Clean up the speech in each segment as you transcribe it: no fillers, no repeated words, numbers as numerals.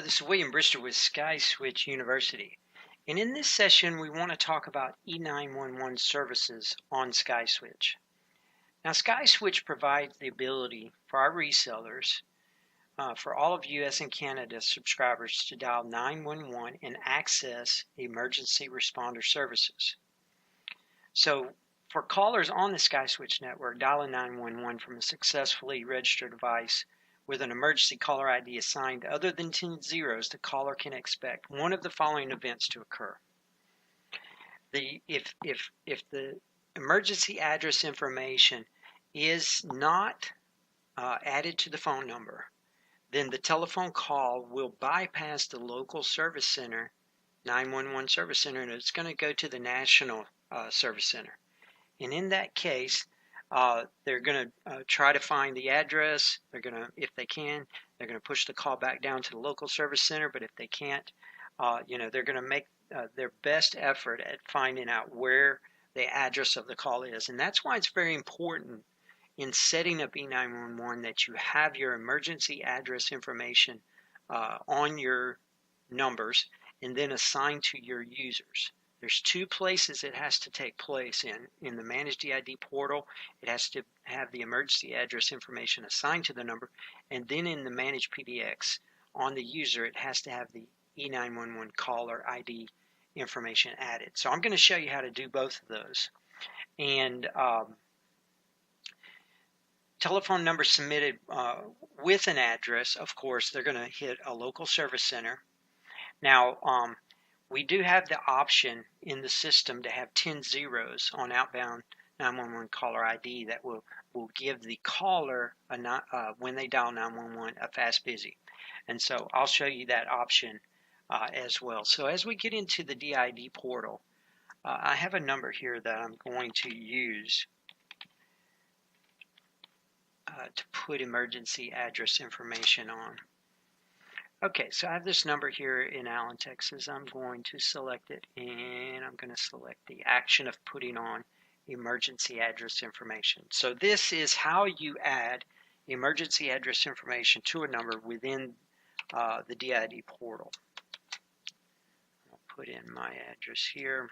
This is William Brister with SkySwitch University. And in this session, we want to talk about E911 services on SkySwitch. Now, SkySwitch provides the ability for our resellers, for all of US and Canada subscribers to dial 911 and access emergency responder services. So, for callers on the SkySwitch network, dialing 911 from a successfully registered device with an emergency caller ID assigned other than 10 zeros, the caller can expect one of the following events to occur. If the emergency address information is not added to the phone number, then the telephone call will bypass the local service center, 911 service center, and it's going to go to the national service center. And in that case, they're going to try to find the address. They're going to, if they can, they're going to push the call back down to the local service center. But if they can't, they're going to make their best effort at finding out where the address of the call is. And that's why it's very important in setting up E911 that you have your emergency address information on your numbers and then assigned to your users. There's two places it has to take place in the Managed EID portal. It has to have the emergency address information assigned to the number, and then in the Managed PBX on the user, it has to have the E911 caller ID information added. So I'm going to show you how to do both of those. And telephone number submitted with an address, of course, they're going to hit a local service center. Now, we do have the option in the system to have 10 zeros on outbound 911 caller ID that will give the caller, when they dial 911, a fast busy. And so I'll show you that option as well. So as we get into the DID portal, I have a number here that I'm going to use to put emergency address information on. Okay, so I have this number here in Allen, Texas. I'm going to select it, and I'm going to select the action of putting on emergency address information. So this is how you add emergency address information to a number within the DID portal. I'll put in my address here.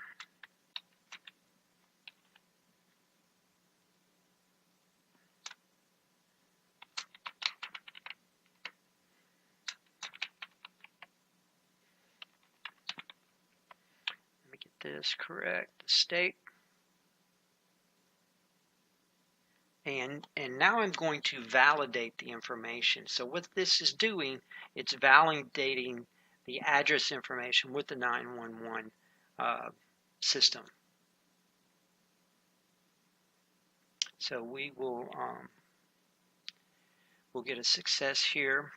This correct, the state, and now I'm going to validate the information. So what this is doing, it's validating the address information with the 911 system. So we will we'll get a success here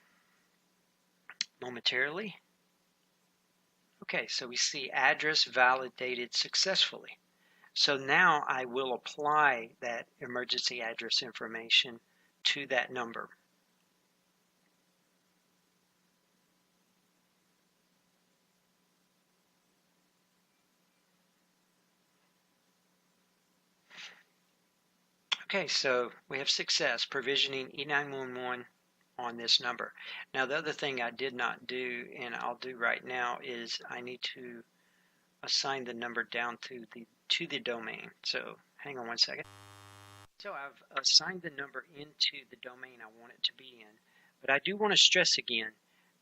momentarily. Okay, so we see address validated successfully. So now I will apply that emergency address information to that number. Okay, so we have success provisioning E911 on this number. Now the other thing I did not do, and I'll do right now, is I need to assign the number down to the domain. So hang on one second. So I've assigned the number into the domain I want it to be in, but I do want to stress again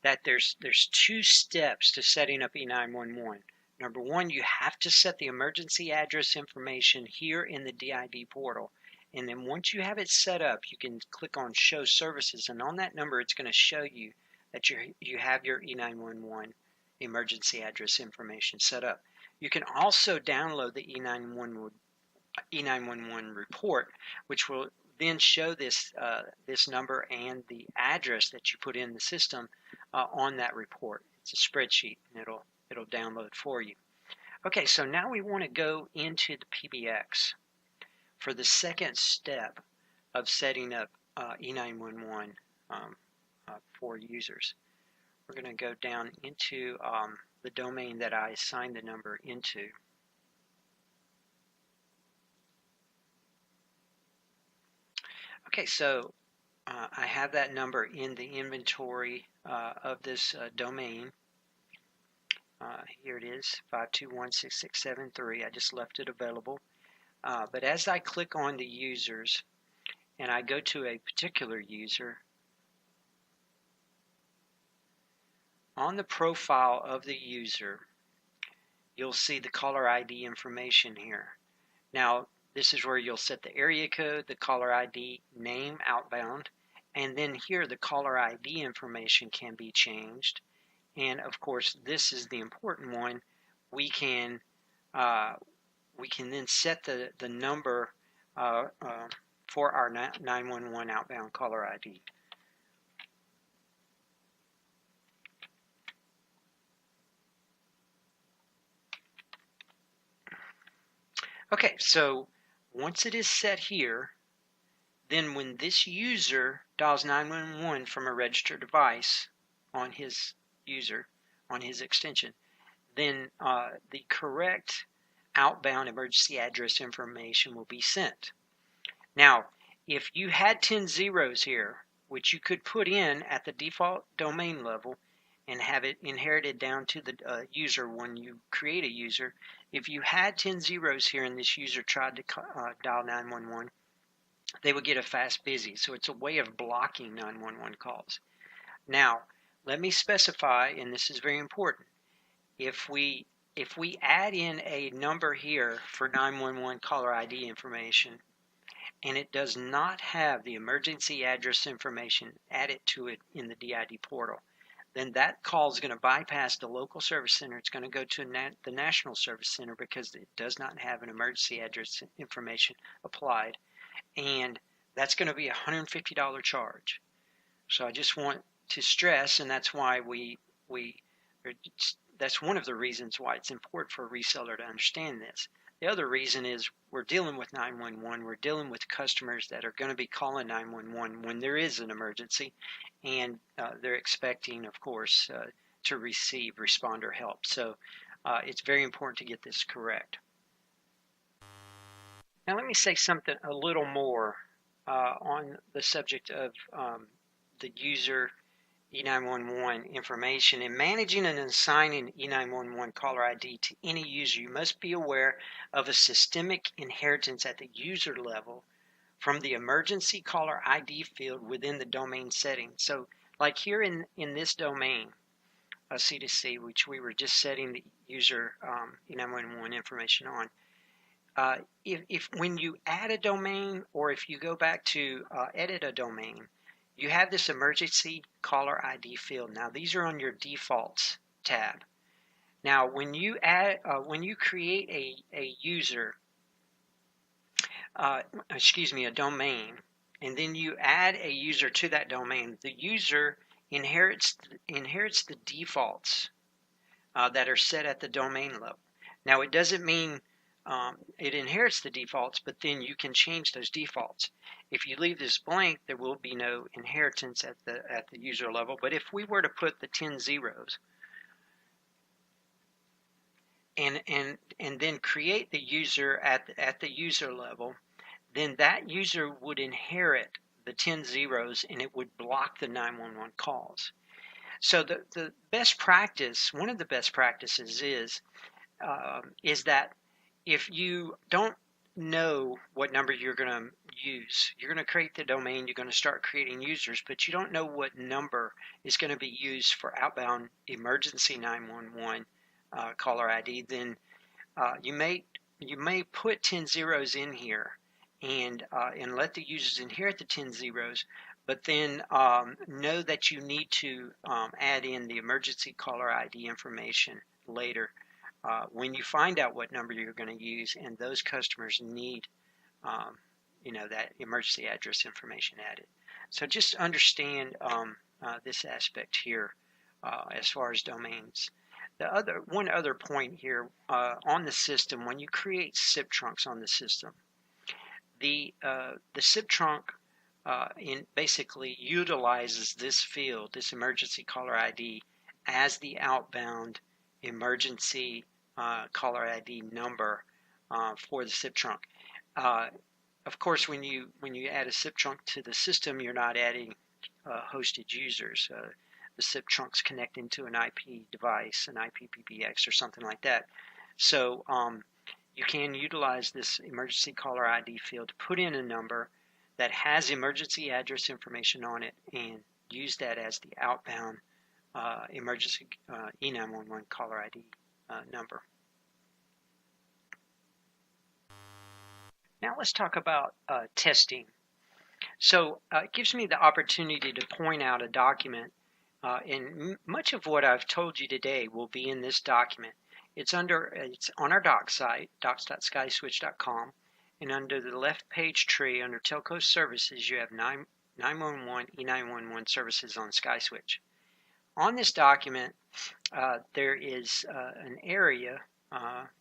that there's two steps to setting up E911. Number one, you have to set the emergency address information here in the DID portal. And then once you have it set up, you can click on Show Services, and on that number, it's going to show you that you have your E911 emergency address information set up. You can also download the E911 report, which will then show this number and the address that you put in the system on that report. It's a spreadsheet, and it'll download for you. Okay, so now we want to go into the PBX. For the second step of setting up E911 for users, we're going to go down into the domain that I assigned the number into. Okay, so I have that number in the inventory of this domain. Here it is, 5216673. I just left it available. But as I click on the users and I go to a particular user, on the profile of the user, you'll see the caller ID information here. Now, this is where you'll set the area code, the caller ID, name, outbound, and then here the caller ID information can be changed. And of course, this is the important one. We can then set the number for our 911 outbound caller ID. Okay, so once it is set here, then when this user dials 911 from a registered device on his user, on his extension, then the correct outbound emergency address information will be sent. Now, if you had 10 zeros here, which you could put in at the default domain level and have it inherited down to the user when you create a user, if you had 10 zeros here and this user tried to dial 911, they would get a fast busy. So it's a way of blocking 911 calls. Now, let me specify, and this is very important, if we add in a number here for 911 caller ID information, and it does not have the emergency address information added to it in the DID portal, then that call is going to bypass the local service center. It's going to go to the national service center because it does not have an emergency address information applied, and that's going to be a $150 charge. So I just want to stress, and that's why that's one of the reasons why it's important for a reseller to understand this. The other reason is we're dealing with 911. We're dealing with customers that are going to be calling 911 when there is an emergency, and they're expecting, of course, to receive responder help. So it's very important to get this correct. Now let me say something a little more on the subject of the user E911 information. In managing and assigning E911 caller ID to any user, you must be aware of a systemic inheritance at the user level from the emergency caller ID field within the domain setting. So like here in this domain, C2C, which we were just setting the user E911 information on, if when you add a domain, or if you go back to edit a domain, you have this emergency caller ID field. Now these are on your defaults tab. Now when you create a user, a domain, and then you add a user to that domain, the user inherits the defaults that are set at the domain level. Now it doesn't mean it inherits the defaults, but then you can change those defaults. If you leave this blank, there will be no inheritance at the user level. But if we were to put the 10 zeros and then create the user at the user level, then that user would inherit the 10 zeros and it would block the 911 calls. So the best practice, one of the best practices is that if you don't know what number you're going to use, you're going to create the domain, you're going to start creating users, but you don't know what number is going to be used for outbound emergency 911 caller ID, then you may put 10 zeros in here and let the users inherit the 10 zeros, but then know that you need to add in the emergency caller ID information later. When you find out what number you're going to use, and those customers need, that emergency address information added. So just understand this aspect here as far as domains. One other point here on the system, when you create SIP trunks on the system, the SIP trunk basically utilizes this field, this emergency caller ID, as the outbound emergency caller ID number for the SIP trunk. of course, when you add a SIP trunk to the system, you're not adding hosted users. The SIP trunk's connecting to an IP device, an IPPBX or something like that. So you can utilize this emergency caller ID field to put in a number that has emergency address information on it and use that as the outbound emergency E911 caller ID number. Now let's talk about testing. So it gives me the opportunity to point out a document, and much of what I've told you today will be in this document. It's on our docs site, docs.skyswitch.com, and under the left page tree under Telco Services, you have 911 E911 services on SkySwitch. On this document, there is an area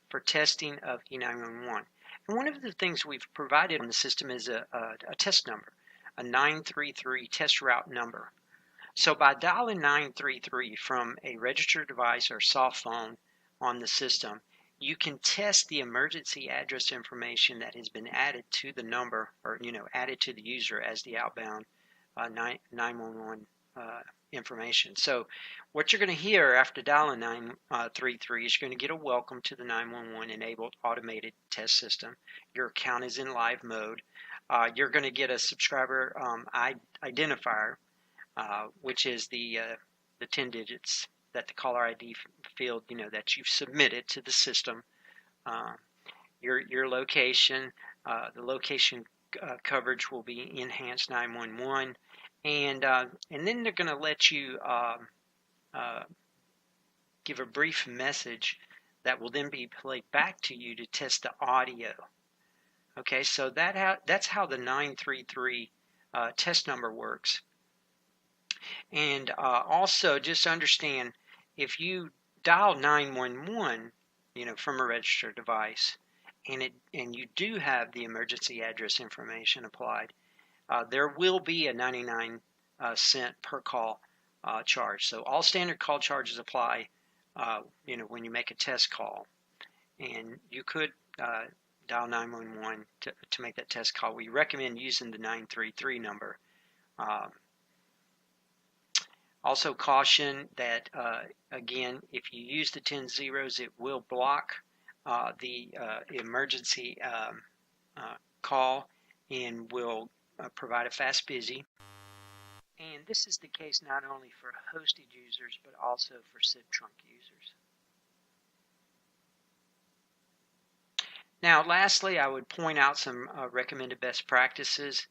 for testing of E911. And one of the things we've provided on the system is a test number, a 933 test route number. So by dialing 933 from a registered device or soft phone on the system, you can test the emergency address information that has been added to the number, or added to the user as the outbound 911 information. So what you're going to hear after dialing 933 is you're going to get a welcome to the 911 enabled automated test system. Your account is in live mode. You're going to get a subscriber identifier, which is the 10 digits that the caller ID field that you've submitted to the system. Your location, the location coverage will be enhanced 911. And then they're going to let you give a brief message that will then be played back to you to test the audio. Okay, so that's how the 933 test number works. And also, just understand, if you dial 911, from a registered device, and you do have the emergency address information applied, there will be a 99 cent per call charge. So all standard call charges apply, when you make a test call. And you could dial 911 to make that test call. We recommend using the 933 number. Also caution that, again, if you use the 10 zeros, it will block the emergency call and will provide a fast busy. And this is the case not only for hosted users, but also for SIP trunk users. Now, lastly, I would point out some recommended best practices.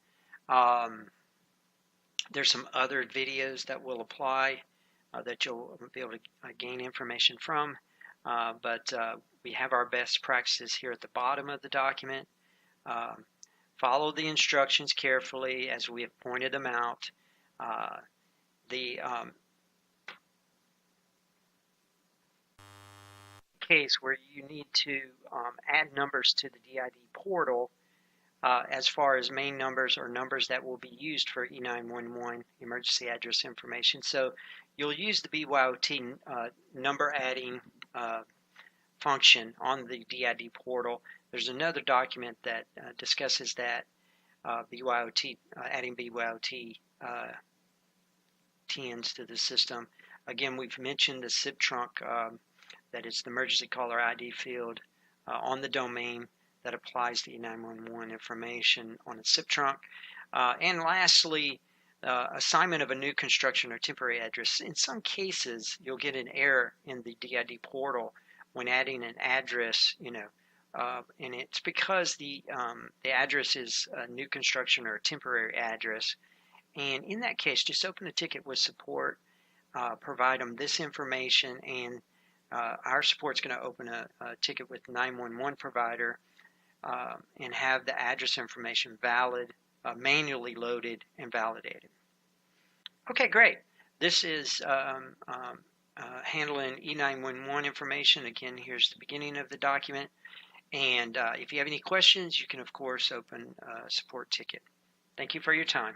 There's some other videos that will apply that you'll be able to gain information from. But we have our best practices here at the bottom of the document. Follow the instructions carefully as we have pointed them out. The case where you need to add numbers to the DID portal, as far as main numbers or numbers that will be used for E911 emergency address information. So you'll use the BYOT number adding function on the DID portal. There's another document that discusses that, BYOT, adding BYOT TNs to the system. Again, we've mentioned the SIP trunk, that is the emergency caller ID field on the domain that applies the E911 information on a SIP trunk. And lastly, assignment of a new construction or temporary address. In some cases, you'll get an error in the DID portal when adding an address, and it's because the address is a new construction or a temporary address. And in that case, just open a ticket with support, provide them this information, and our support's going to open a ticket with 911 provider and have the address information valid, manually loaded, and validated. Okay, great. This is handling E911 information. Again, here's the beginning of the document. And if you have any questions, you can, of course, open a support ticket. Thank you for your time.